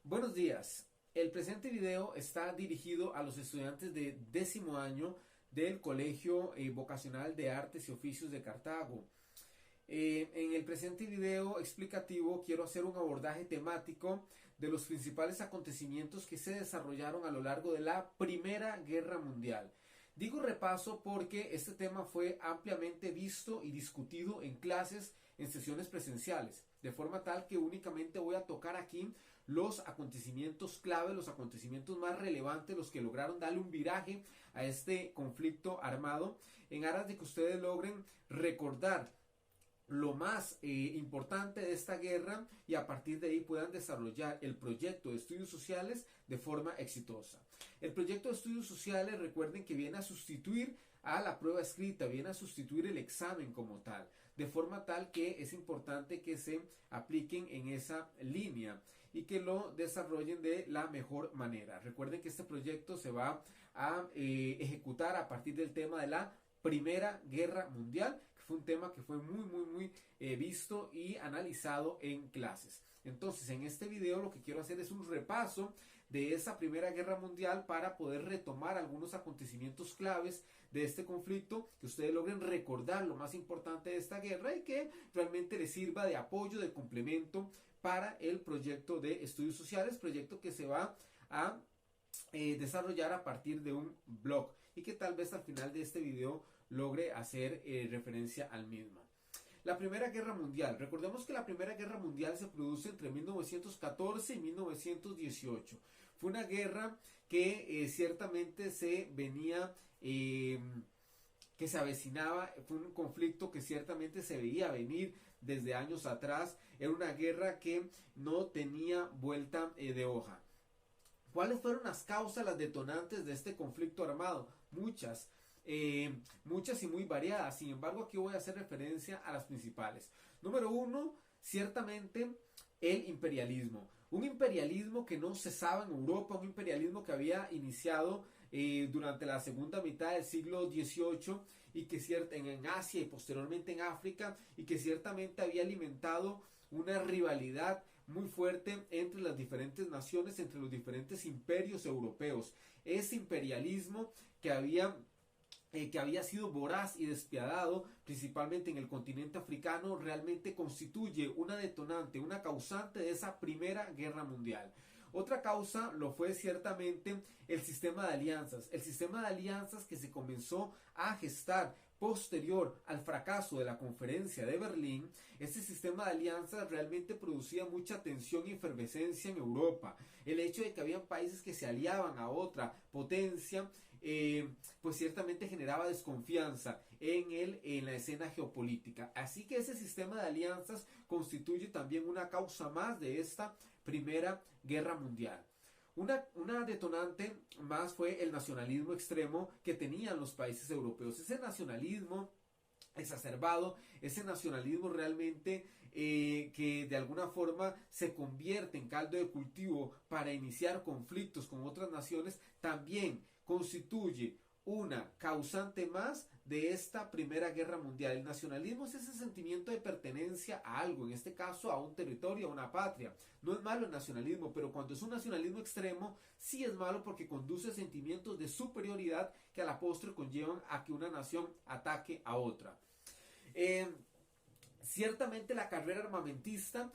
Buenos días. El presente video está dirigido a los estudiantes de 10º año del Colegio Vocacional de Artes y Oficios de Cartago. En el presente video explicativo quiero hacer un abordaje temático de los principales acontecimientos que se desarrollaron a lo largo de la Primera Guerra Mundial. Digo repaso porque este tema fue ampliamente visto y discutido en clases en sesiones presenciales, de forma tal que únicamente voy a tocar aquí los acontecimientos clave, los acontecimientos más relevantes, los que lograron darle un viraje a este conflicto armado, en aras de que ustedes logren recordar lo más importante de esta guerra y a partir de ahí puedan desarrollar el proyecto de estudios sociales de forma exitosa. El proyecto de estudios sociales, recuerden que viene a sustituir a la prueba escrita, viene a sustituir el examen como tal, de forma tal que es importante que se apliquen en esa línea y que lo desarrollen de la mejor manera. Recuerden que este proyecto se va a ejecutar a partir del tema de la Primera Guerra Mundial, que fue un tema que fue muy visto y analizado en clases. Entonces, en este video lo que quiero hacer es un repaso de esa Primera Guerra Mundial para poder retomar algunos acontecimientos claves de este conflicto, que ustedes logren recordar lo más importante de esta guerra y que realmente les sirva de apoyo, de complemento para el proyecto de estudios sociales, proyecto que se va a desarrollar a partir de un blog y que tal vez al final de este video logre hacer referencia al mismo. La Primera Guerra Mundial. Recordemos que la Primera Guerra Mundial se produce entre 1914 y 1918. Fue una guerra que ciertamente se venía que se avecinaba, fue un conflicto que ciertamente se veía venir desde años atrás, era una guerra que no tenía vuelta de hoja. ¿Cuáles fueron las causas, las detonantes de este conflicto armado? Muchas y muy variadas. Sin embargo, aquí voy a hacer referencia a las principales. Número uno, ciertamente el imperialismo. Un imperialismo que no cesaba en Europa, un imperialismo que había iniciado durante la segunda mitad del siglo XVIII y que en Asia y posteriormente en África, y que ciertamente había alimentado una rivalidad muy fuerte entre las diferentes naciones, entre los diferentes imperios europeos. Ese imperialismo que había sido voraz y despiadado, principalmente en el continente africano, realmente constituye una detonante, una causante de esa Primera Guerra Mundial. Otra causa lo fue ciertamente el sistema de alianzas que se comenzó a gestar posterior al fracaso de la conferencia de Berlín. Este sistema de alianzas realmente producía mucha tensión y efervescencia en Europa. El hecho de que habían países que se aliaban a otra potencia, pues ciertamente generaba desconfianza en la escena geopolítica. Así que ese sistema de alianzas constituye también una causa más de esta Primera Guerra Mundial. Una detonante más fue el nacionalismo extremo que tenían los países europeos. Ese nacionalismo exacerbado, ese nacionalismo realmente que de alguna forma se convierte en caldo de cultivo para iniciar conflictos con otras naciones, también constituye una causante más de esta Primera Guerra Mundial. El nacionalismo es ese sentimiento de pertenencia a algo, en este caso a un territorio, a una patria. No es malo el nacionalismo, pero cuando es un nacionalismo extremo, sí es malo porque conduce a sentimientos de superioridad que a la postre conllevan a que una nación ataque a otra. Ciertamente la carrera armamentista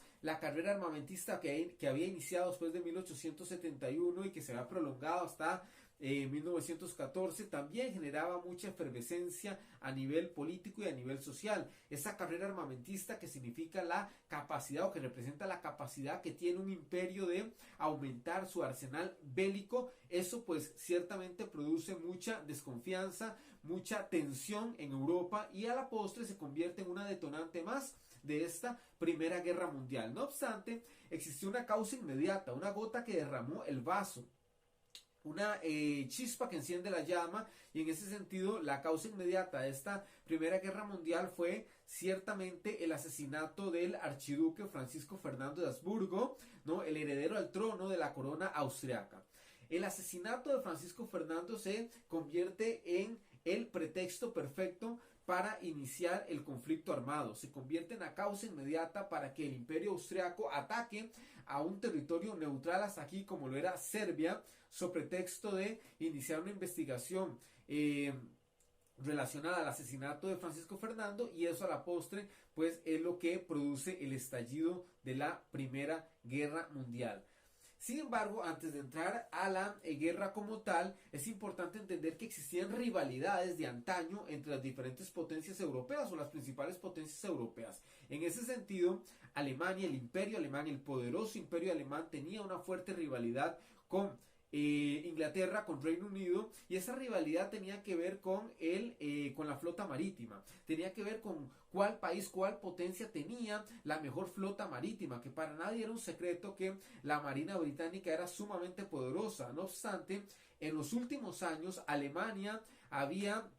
que había iniciado después de 1871 y que se había prolongado hasta 1914, también generaba mucha efervescencia a nivel político y a nivel social. Esa carrera armamentista que significa la capacidad, o que representa la capacidad que tiene un imperio de aumentar su arsenal bélico, eso pues ciertamente produce mucha desconfianza, mucha tensión en Europa y a la postre se convierte en una detonante más de esta Primera Guerra Mundial. No obstante, existió una causa inmediata, una gota que derramó el vaso, una chispa que enciende la llama, y en ese sentido la causa inmediata de esta Primera Guerra Mundial fue ciertamente el asesinato del archiduque Francisco Fernando de Habsburgo, ¿no? El heredero al trono de la corona austriaca. El asesinato de Francisco Fernando se convierte en el pretexto perfecto para iniciar el conflicto armado. Se convierte en la causa inmediata para que el imperio austriaco ataque a un territorio neutral hasta aquí, como lo era Serbia, sobre pretexto de iniciar una investigación relacionada al asesinato de Francisco Fernando, y eso a la postre pues es lo que produce el estallido de la Primera Guerra Mundial. Sin embargo, antes de entrar a la guerra como tal, es importante entender que existían rivalidades de antaño entre las diferentes potencias europeas o las principales potencias europeas. En ese sentido, Alemania, el imperio alemán, el poderoso imperio alemán, tenía una fuerte rivalidad con Inglaterra, con Reino Unido, y esa rivalidad tenía que ver con la flota marítima, tenía que ver con cuál país, cuál potencia tenía la mejor flota marítima, que para nadie era un secreto que la marina británica era sumamente poderosa. No obstante, en los últimos años Alemania había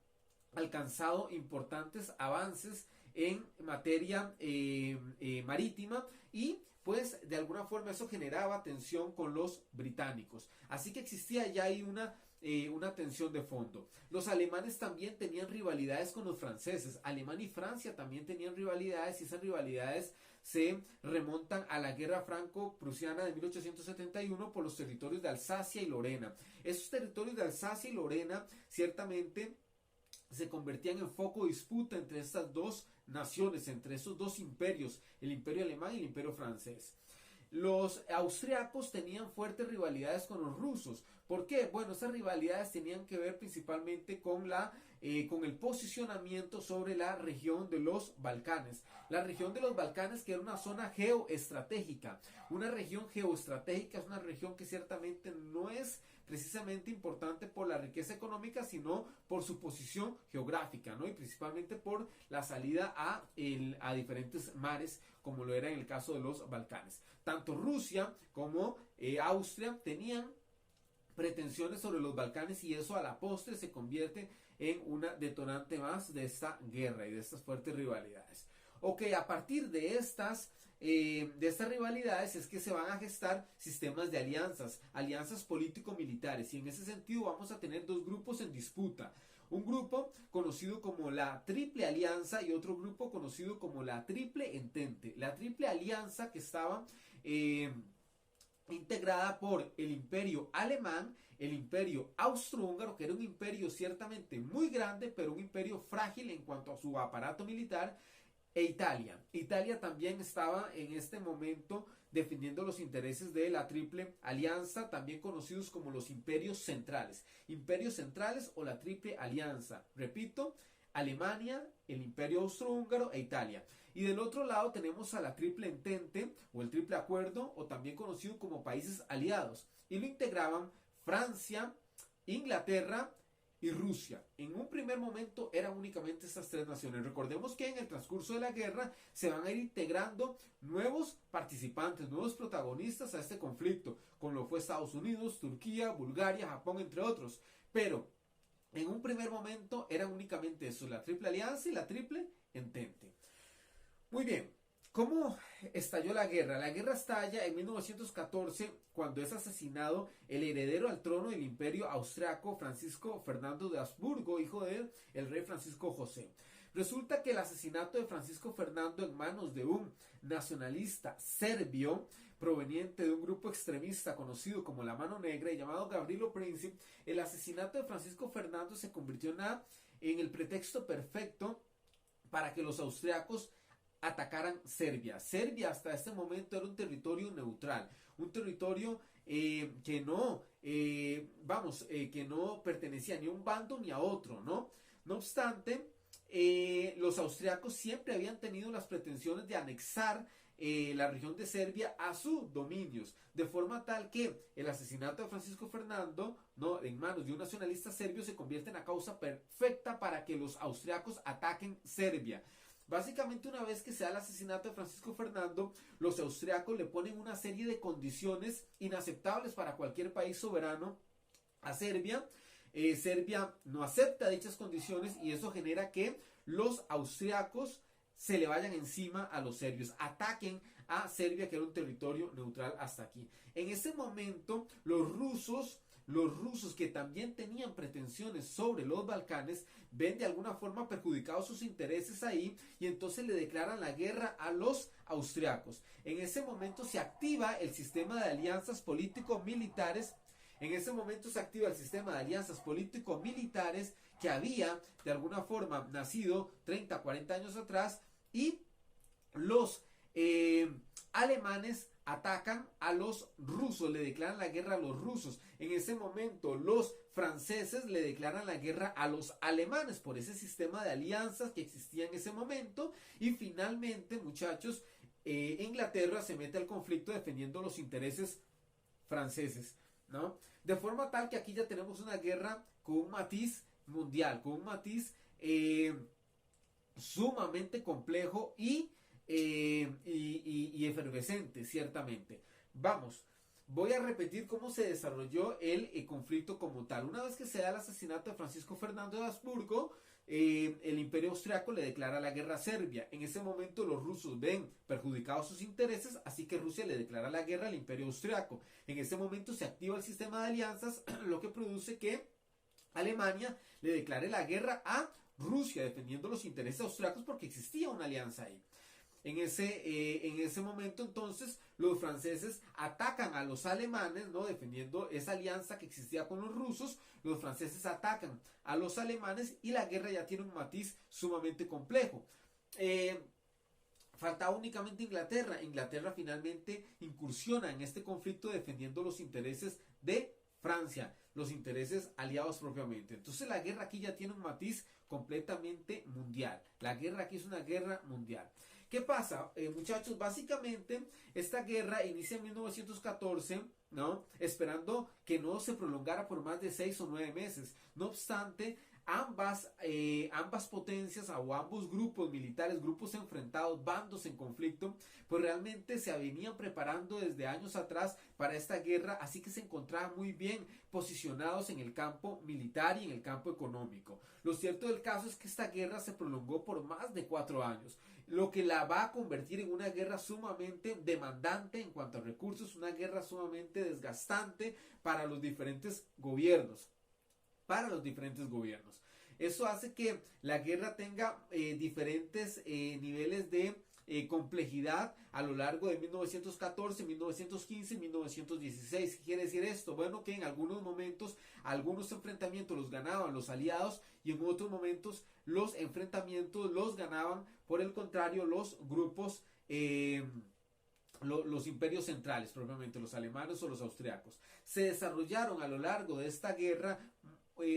alcanzado importantes avances en materia marítima, y pues de alguna forma eso generaba tensión con los británicos. Así que existía ya ahí una tensión de fondo. Los alemanes también tenían rivalidades con los franceses. Alemania y Francia también tenían rivalidades, y esas rivalidades se remontan a la guerra franco-prusiana de 1871 por los territorios de Alsacia y Lorena. Esos territorios de Alsacia y Lorena ciertamente se convertían en foco de disputa entre estas dos naciones, entre esos dos imperios, el imperio alemán y el imperio francés. Los austriacos tenían fuertes rivalidades con los rusos. ¿Por qué? Bueno, esas rivalidades tenían que ver principalmente con el posicionamiento sobre la región de los Balcanes. La región de los Balcanes, que era una zona geoestratégica. Una región geoestratégica es una región que ciertamente no es precisamente importante por la riqueza económica, sino por su posición geográfica, ¿no? Y principalmente por la salida a diferentes mares, como lo era en el caso de los Balcanes. Tanto Rusia como Austria tenían pretensiones sobre los Balcanes, y eso a la postre se convierte en una detonante más de esta guerra y de estas fuertes rivalidades. Ok, a partir de estas rivalidades es que se van a gestar sistemas de alianzas político-militares, y en ese sentido vamos a tener dos grupos en disputa. Un grupo conocido como la Triple Alianza y otro grupo conocido como la Triple Entente. La Triple Alianza, que estaba integrada por el imperio alemán, el imperio austrohúngaro, que era un imperio ciertamente muy grande, pero un imperio frágil en cuanto a su aparato militar, e Italia. Italia también estaba en este momento defendiendo los intereses de la Triple Alianza, también conocidos como los imperios centrales o la Triple Alianza. Repito, Alemania, el imperio austrohúngaro e Italia. Y del otro lado tenemos a la Triple Entente o el Triple Acuerdo, o también conocido como países aliados, y lo integraban Francia, Inglaterra y Rusia. En un primer momento eran únicamente estas tres naciones. Recordemos que en el transcurso de la guerra se van a ir integrando nuevos participantes, nuevos protagonistas a este conflicto, como lo fue Estados Unidos, Turquía, Bulgaria, Japón, entre otros. Pero en un primer momento eran únicamente eso, la Triple Alianza y la Triple Entente. Muy bien, ¿cómo estalló la guerra? La guerra estalla en 1914, cuando es asesinado el heredero al trono del imperio austriaco, Francisco Fernando de Habsburgo, hijo del rey Francisco José. Resulta que el asesinato de Francisco Fernando en manos de un nacionalista serbio, proveniente de un grupo extremista conocido como la Mano Negra y llamado Gavrilo Princip, el asesinato de Francisco Fernando se convirtió en el pretexto perfecto para que los austriacos atacaran Serbia. Serbia hasta este momento era un territorio neutral, un territorio que no pertenecía ni a un bando ni a otro, ¿no? No obstante, los austriacos siempre habían tenido las pretensiones de anexar la región de Serbia a sus dominios, de forma tal que el asesinato de Francisco Fernando, ¿no?, en manos de un nacionalista serbio, se convierte en la causa perfecta para que los austriacos ataquen Serbia. Básicamente, una vez que se da el asesinato de Francisco Fernando, los austriacos le ponen una serie de condiciones inaceptables para cualquier país soberano a Serbia. Serbia no acepta dichas condiciones, y eso genera que los austriacos se le vayan encima a los serbios, ataquen a Serbia, que era un territorio neutral hasta aquí. En ese momento, los rusos que también tenían pretensiones sobre los Balcanes, ven de alguna forma perjudicados sus intereses ahí y entonces le declaran la guerra a los austriacos. En ese momento se activa el sistema de alianzas político-militares. En ese momento se activa el sistema de alianzas político-militares que había de alguna forma nacido 30, 40 años atrás, y los alemanes atacan a los rusos, le declaran la guerra a los rusos. En ese momento los franceses le declaran la guerra a los alemanes por ese sistema de alianzas que existía en ese momento. Y finalmente, muchachos, Inglaterra se mete al conflicto defendiendo los intereses franceses, ¿no? De forma tal que aquí ya tenemos una guerra con un matiz mundial, con un matiz sumamente complejo y efervescente, ciertamente. Vamos, voy a repetir cómo se desarrolló el conflicto como tal. Una vez que se da el asesinato de Francisco Fernando de Habsburgo, el Imperio Austriaco le declara la guerra a Serbia. En ese momento los rusos ven perjudicados sus intereses, así que Rusia le declara la guerra al Imperio Austriaco. En ese momento se activa el sistema de alianzas, lo que produce que Alemania le declare la guerra a Rusia, defendiendo los intereses austriacos porque existía una alianza ahí. En ese momento entonces los franceses atacan a los alemanes, ¿no? Defendiendo esa alianza que existía con los rusos. Los franceses atacan a los alemanes y la guerra ya tiene un matiz sumamente complejo. Faltaba únicamente Inglaterra. Inglaterra finalmente incursiona en este conflicto defendiendo los intereses de Francia, los intereses aliados propiamente. Entonces la guerra aquí ya tiene un matiz completamente mundial. La guerra aquí es una guerra mundial. ¿Qué pasa, muchachos? Básicamente esta guerra inicia en 1914, ¿no? Esperando que no se prolongara por más de 6 o 9 meses. No obstante, ambas potencias o ambos grupos militares, grupos enfrentados, bandos en conflicto, pues realmente se venían preparando desde años atrás para esta guerra, así que se encontraban muy bien posicionados en el campo militar y en el campo económico. Lo cierto del caso es que esta guerra se prolongó por más de 4 años, lo que la va a convertir en una guerra sumamente demandante en cuanto a recursos, una guerra sumamente desgastante para los diferentes gobiernos. Eso hace que la guerra tenga diferentes niveles de complejidad a lo largo de 1914, 1915 y 1916. ¿Qué quiere decir esto? Bueno, que en algunos momentos algunos enfrentamientos los ganaban los aliados y en otros momentos los enfrentamientos los ganaban, por el contrario, los grupos los imperios centrales, propiamente los alemanes o los austriacos. Se desarrollaron a lo largo de esta guerra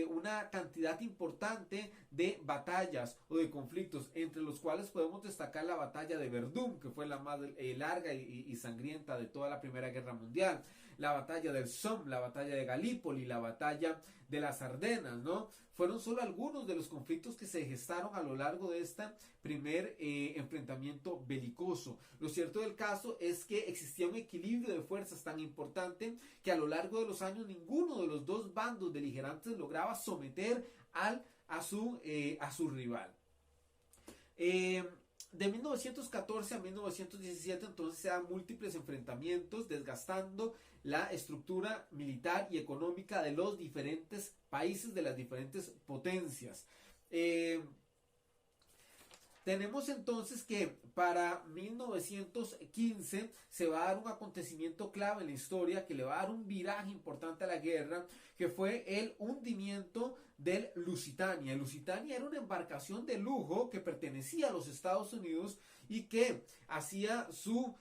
una cantidad importante de batallas o de conflictos, entre los cuales podemos destacar la batalla de Verdún, que fue la más larga y sangrienta de toda la Primera Guerra Mundial, la batalla del Somme, la batalla de Galípoli, la batalla de las Ardenas, ¿no? Fueron solo algunos de los conflictos que se gestaron a lo largo de este primer enfrentamiento belicoso. Lo cierto del caso es que existía un equilibrio de fuerzas tan importante que a lo largo de los años ninguno de los dos bandos beligerantes lograba someter a su rival. De 1914 a 1917 entonces se dan múltiples enfrentamientos desgastando la estructura militar y económica de los diferentes países, de las diferentes potencias. Tenemos entonces que para 1915 se va a dar un acontecimiento clave en la historia que le va a dar un viraje importante a la guerra, que fue el hundimiento del Lusitania. El Lusitania era una embarcación de lujo que pertenecía a los Estados Unidos y que hacía su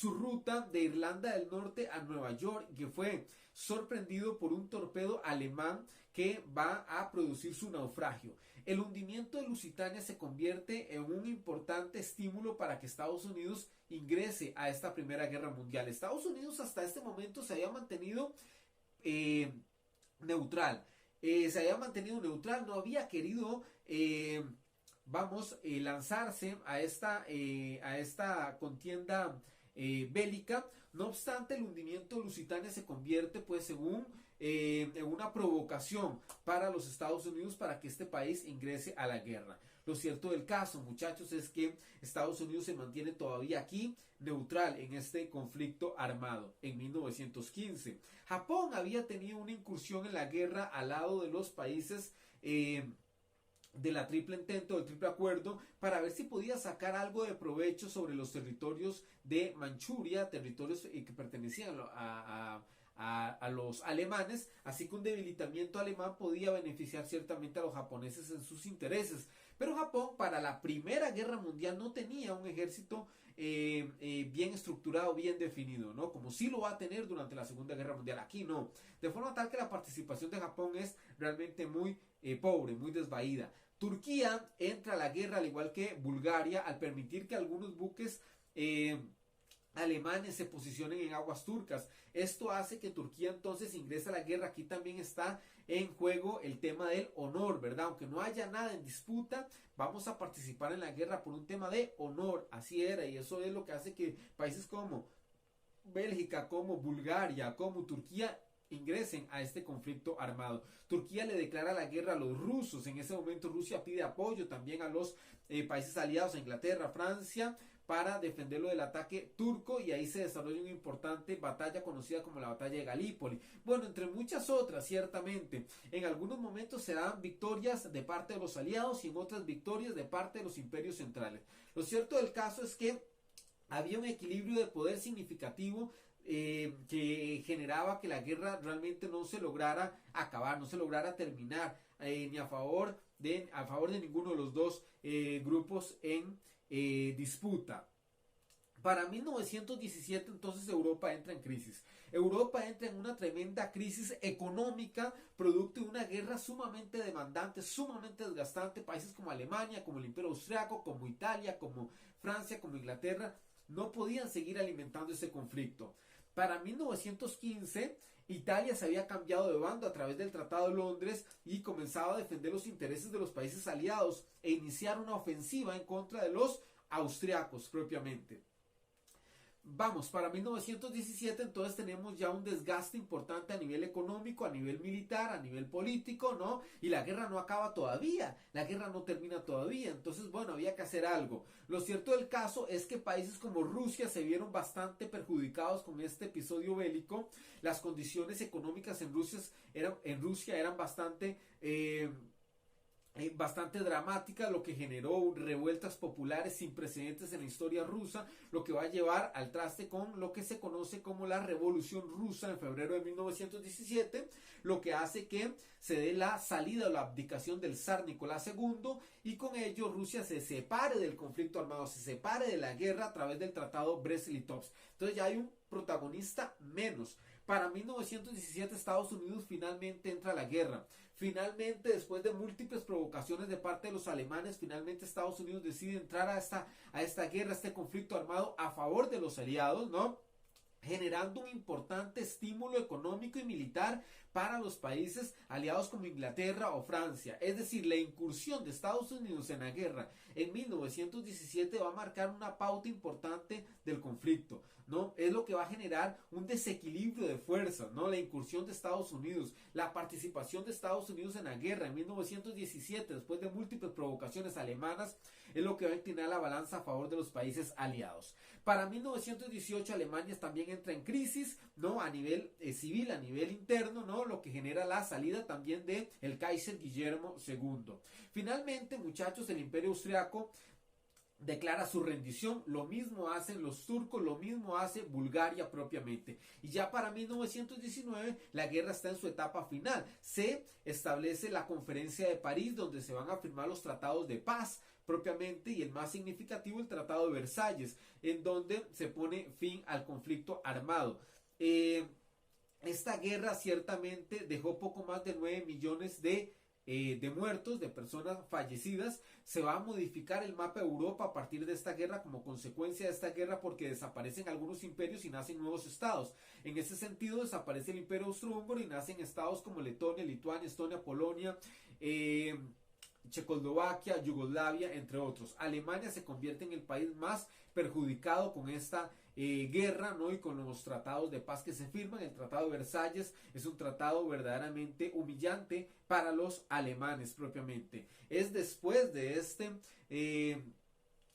ruta de Irlanda del Norte a Nueva York, que fue sorprendido por un torpedo alemán que va a producir su naufragio. El hundimiento de Lusitania se convierte en un importante estímulo para que Estados Unidos ingrese a esta Primera Guerra Mundial. Estados Unidos hasta este momento se había mantenido neutral. No había querido lanzarse a esta contienda bélica, No obstante, el hundimiento de Lusitania se convierte, pues, en una provocación para los Estados Unidos para que este país ingrese a la guerra. Lo cierto del caso, muchachos, es que Estados Unidos se mantiene todavía aquí neutral en este conflicto armado en 1915. Japón había tenido una incursión en la guerra al lado de los países de la Triple Entente o del Triple Acuerdo para ver si podía sacar algo de provecho sobre los territorios de Manchuria, territorios que pertenecían a los alemanes, así que un debilitamiento alemán podía beneficiar ciertamente a los japoneses en sus intereses. Pero Japón para la Primera Guerra Mundial no tenía un ejército bien estructurado, bien definido, ¿no? Como sí lo va a tener durante la Segunda Guerra Mundial. Aquí no. De forma tal que la participación de Japón es realmente muy pobre, muy desvaída. Turquía entra a la guerra al igual que Bulgaria al permitir que algunos buques alemanes se posicionen en aguas turcas. Esto hace que Turquía entonces ingrese a la guerra. Aquí también está en juego el tema del honor, ¿verdad? Aunque no haya nada en disputa, vamos a participar en la guerra por un tema de honor. Así era, y eso es lo que hace que países como Bélgica, como Bulgaria, como Turquía ingresen a este conflicto armado. Turquía le declara la guerra a los rusos. En ese momento Rusia pide apoyo también a los países aliados, a Inglaterra, Francia, para defenderlo del ataque turco, y ahí se desarrolla una importante batalla conocida como la batalla de Galípoli. Bueno, entre muchas otras, ciertamente. En algunos momentos se dan victorias de parte de los aliados y en otras victorias de parte de los imperios centrales. Lo cierto del caso es que había un equilibrio de poder significativo que generaba que la guerra realmente no se lograra acabar, no se lograra terminar, ni a favor de ninguno de los dos grupos en disputa. Para 1917 entonces Europa entra en crisis. Europa entra en una tremenda crisis económica producto de una guerra sumamente demandante, sumamente desgastante. Países como Alemania, como el Imperio Austriaco, como Italia, como Francia, como Inglaterra no podían seguir alimentando ese conflicto. Para 1915 Italia se había cambiado de bando a través del Tratado de Londres y comenzaba a defender los intereses de los países aliados e iniciar una ofensiva en contra de los austriacos propiamente. Vamos, para 1917 entonces tenemos ya un desgaste importante a nivel económico, a nivel militar, a nivel político, ¿no? Y la guerra no acaba todavía, la guerra no termina todavía, entonces bueno, había que hacer algo. Lo cierto del caso es que países como Rusia se vieron bastante perjudicados con este episodio bélico. Las condiciones económicas en Rusia eran bastante dramática, lo que generó revueltas populares sin precedentes en la historia rusa, lo que va a llevar al traste con lo que se conoce como la Revolución Rusa en febrero de 1917, lo que hace que se dé la salida o la abdicación del zar Nicolás II y con ello Rusia se separe del conflicto armado, se separe de la guerra a través del tratado Brest-Litovsk. Entonces ya hay un protagonista menos. Para 1917 Estados Unidos finalmente entra a la guerra. Finalmente, después de múltiples provocaciones de parte de los alemanes, finalmente Estados Unidos decide entrar a esta guerra, a este conflicto armado a favor de los aliados, ¿no? Generando un importante estímulo económico y militar para los países aliados como Inglaterra o Francia. Es decir, la incursión de Estados Unidos en la guerra en 1917 va a marcar una pauta importante del conflicto, ¿no? Es lo que va a generar un desequilibrio de fuerzas, ¿no? La incursión de Estados Unidos, la participación de Estados Unidos en la guerra en 1917, después de múltiples provocaciones alemanas, es lo que va a inclinar la balanza a favor de los países aliados. Para 1918 Alemania también entra en crisis, ¿no? A nivel civil, a nivel interno, ¿no? Lo que genera la salida también de el Kaiser Guillermo II. Finalmente, muchachos, el Imperio Austriaco declara su rendición, lo mismo hacen los turcos, lo mismo hace Bulgaria propiamente. Y ya para 1919 la guerra está en su etapa final. Se establece la Conferencia de París, donde se van a firmar los tratados de paz propiamente, y el más significativo, el Tratado de Versalles, en donde se pone fin al conflicto armado. Esta guerra ciertamente dejó poco más de 9 millones de muertos, de personas fallecidas. Se va a modificar el mapa de Europa a partir de esta guerra, como consecuencia de esta guerra, porque desaparecen algunos imperios y nacen nuevos estados. En ese sentido desaparece el Imperio Austrohúngaro y nacen estados como Letonia, Lituania, Estonia, Polonia, Checoslovaquia, Yugoslavia, entre otros. Alemania se convierte en el país más perjudicado con esta guerra, ¿no? Y con los tratados de paz que se firman. El Tratado de Versalles es un tratado verdaderamente humillante para los alemanes propiamente. Es después de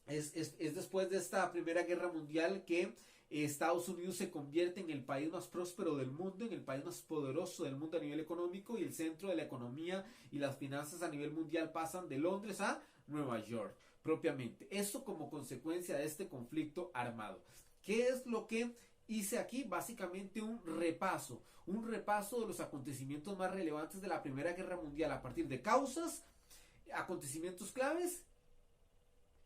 es después de esta Primera Guerra Mundial que Estados Unidos se convierte en el país más próspero del mundo, en el país más poderoso del mundo a nivel económico, y el centro de la economía y las finanzas a nivel mundial pasan de Londres a Nueva York propiamente. Esto como consecuencia de este conflicto armado. ¿Qué es lo que hice aquí? Básicamente un repaso de los acontecimientos más relevantes de la Primera Guerra Mundial a partir de causas, acontecimientos claves,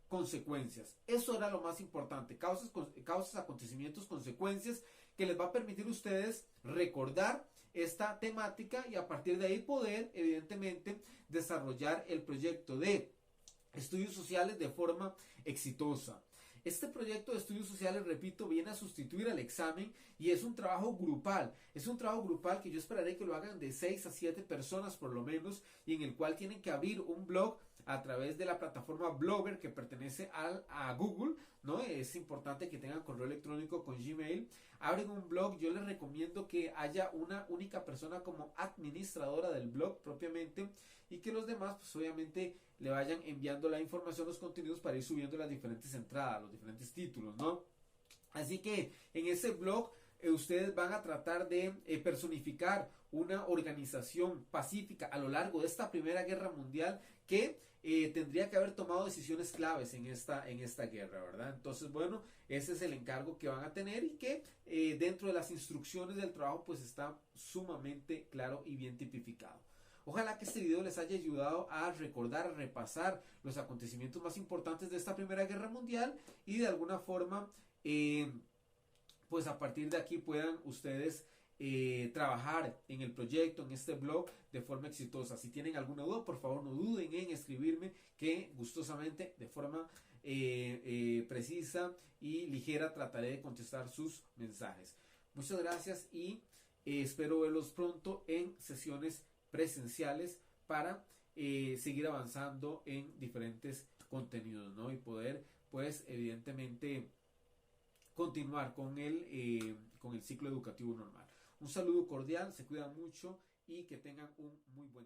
consecuencias. Eso era lo más importante. Causas, acontecimientos, consecuencias, que les va a permitir a ustedes recordar esta temática y a partir de ahí poder, evidentemente, desarrollar el proyecto de estudios sociales de forma exitosa. Este proyecto de estudios sociales, repito, viene a sustituir al examen y es un trabajo grupal. Es un trabajo grupal que yo esperaré que lo hagan de 6 a 7 personas por lo menos, y en el cual tienen que abrir un blog a través de la plataforma Blogger que pertenece a Google, ¿no? Es importante que tengan correo electrónico con Gmail. Abren un blog. Yo les recomiendo que haya una única persona como administradora del blog propiamente, y que los demás pues obviamente le vayan enviando la información, los contenidos, para ir subiendo las diferentes entradas, los diferentes títulos, ¿no? Así que en ese blog ustedes van a tratar de personificar una organización pacífica a lo largo de esta Primera Guerra Mundial que tendría que haber tomado decisiones claves en esta guerra, ¿verdad? Entonces, bueno, ese es el encargo que van a tener, y que dentro de las instrucciones del trabajo pues está sumamente claro y bien tipificado. Ojalá que este video les haya ayudado a recordar, a repasar los acontecimientos más importantes de esta Primera Guerra Mundial, y de alguna forma pues a partir de aquí puedan ustedes trabajar en el proyecto, en este blog, de forma exitosa. Si tienen alguna duda, por favor no duden en escribirme, que gustosamente, de forma precisa y ligera, trataré de contestar sus mensajes. Muchas gracias, y espero verlos pronto en sesiones presenciales para seguir avanzando en diferentes contenidos, ¿no? Y poder pues evidentemente continuar con el ciclo educativo normal. Un saludo cordial, se cuidan mucho y que tengan un muy buen